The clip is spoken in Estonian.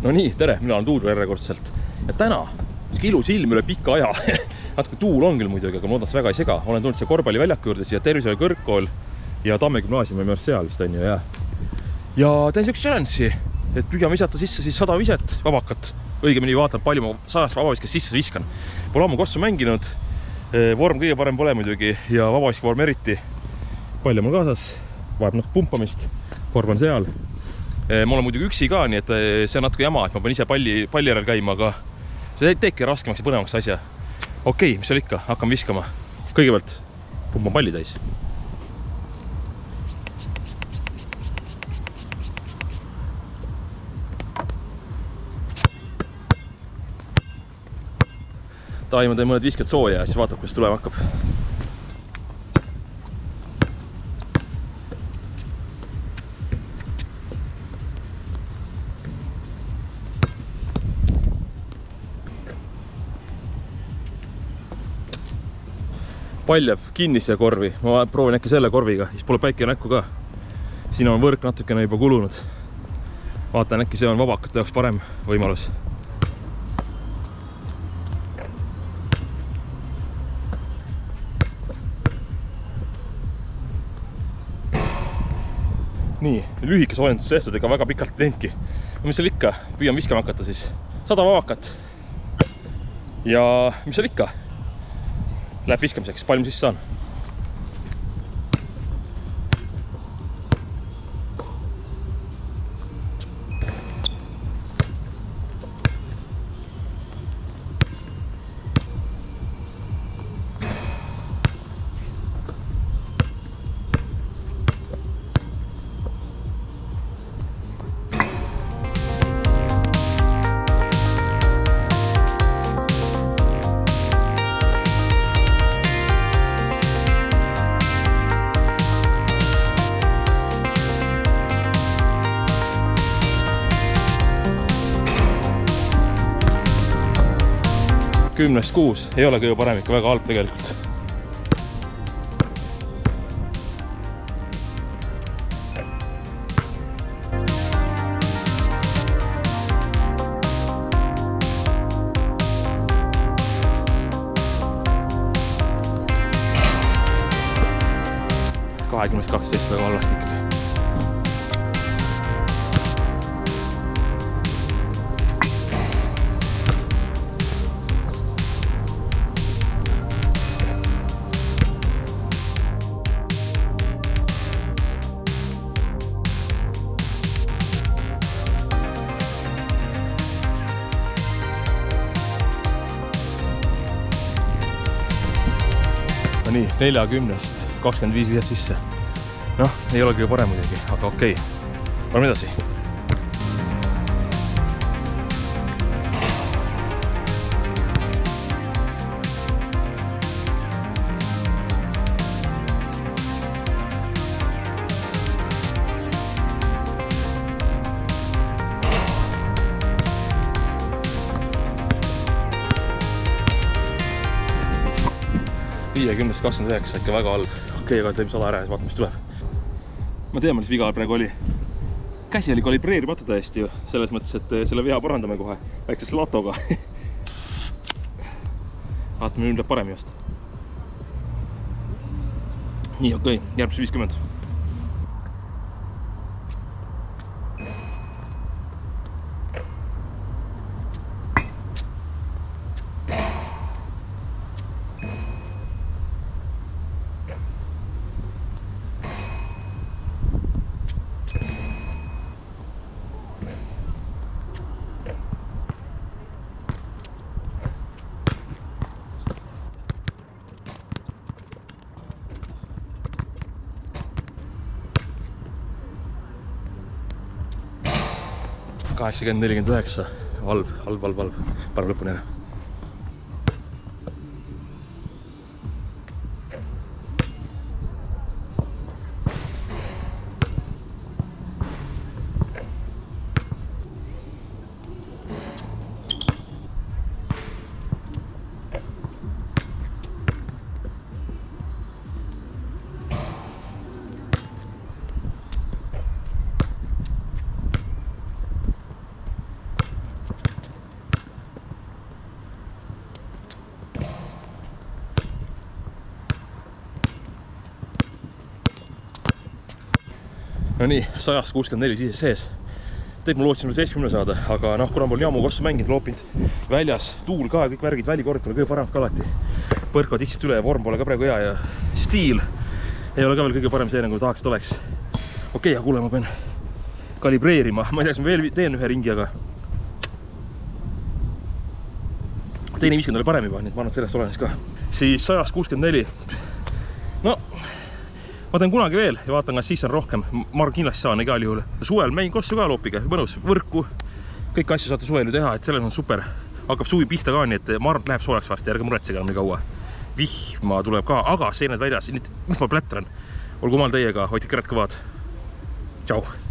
No nii, tere, mina olen Tuudur järjekordselt. Ja täna, ilus ilm üle pika aja. Natuke tuul on küll muidugi, aga ma loodan, et väga ei sega. Olen tulnud siia korvpalliväljaku juurde, siia Tervishoiu kõrgkool ja Tamme gümnaasiumi minu arust seal vist on ju, ja teen siukse challenge'i, et püüan visata sisse siis 100 viset vabakat. Õigemini vaatan, palju ma 100 vabaviskest sisse viskan. Pole ammu kossu mänginud, vorm kõige parem pole muidugi ja vabaviski vorm eriti. Palju mul kaasas, vajab pumpamist, korv on seal. Ma olen muidugi üksi ka, nii et see on natuke jama, et ma pean ise palli järel käima, aga see teebki raskemaks ja põnevaks asja. Okei, mis seal ikka, hakkame viskama. Kõigepealt pumpan palli täis. Taima teen mõned visked sooja ja siis vaatab, kuidas tulema hakkab. Pall jääb kinni siia korvi, ma proovin äkki selle korviga, siis pole päike näkku ka. Siin on võrk natukene juba kulunud. Vaatan, äkki see on vabakate jaoks parem võimalus. Nii, lühike soojendus tehtud, ega väga pikalt teenki. Mis seal ikka, püüan viskama hakata siis 100 vabakat. Ja mis seal ikka? Läheb viskamiseks, palju ma siis saan. Kümnest 6 ei ole kõige parem, ikka väga halb tegelikult. Kahekümnest 12 väga halvasti ikkagi. Nii, 40-st 25 vihet sisse. Noh, ei ole kõige parem muidugi, aga okei. Oleme edasi. Kümnest 29, ikka väga halb. Okei, aga teeme 100 ära ja vaatame, mis tuleb. Ma tean, mis viga praegu oli. Käsi oli kalibreerimata täiesti ju, selles mõttes, et selle vea parandame kohe väikses latoga. Vaatame, nüüd läheb parem just. Nii, okei, järgmise 50. Kaheksakümmend 49, halb. Parem lõpuni ära. no nii, 164 siis sees. Teid ma lootsin 70 saada, aga noh, kuna mul jamu kossu mänginud, loopinud väljas, tuul ka ja kõik värgid, välikord pole kõige parem ka alati. Põrkvad iksid üle ja vorm pole ka praegu hea ja stiil ei ole ka veel kõige parem see, nagu tahaks, et oleks. Okei, aga kuule, ma pean kalibreerima. Ma ei tea, kas ma veel teen ühe ringi, aga teine 50 oli parem juba, nii et ma arvan, et sellest olenes ka. Siis 164. No, ma teen kunagi veel ja vaatan, kas siis on rohkem. Ma arvan, kindlasti saan igal juhul. Suvel mängin kossu ka loopiga, mõnus võrku. Kõik asju saate suvel ju teha, et selles on super. Hakkab suvi pihta ka, nii et ma arvan, et läheb soojaks varsti, ärge muretsege enam nii kaua. Vihma tuleb ka, aga seened väljas. Mis ma plätran? Olgu maal teiega, hoidke käred kõvad. Tšau!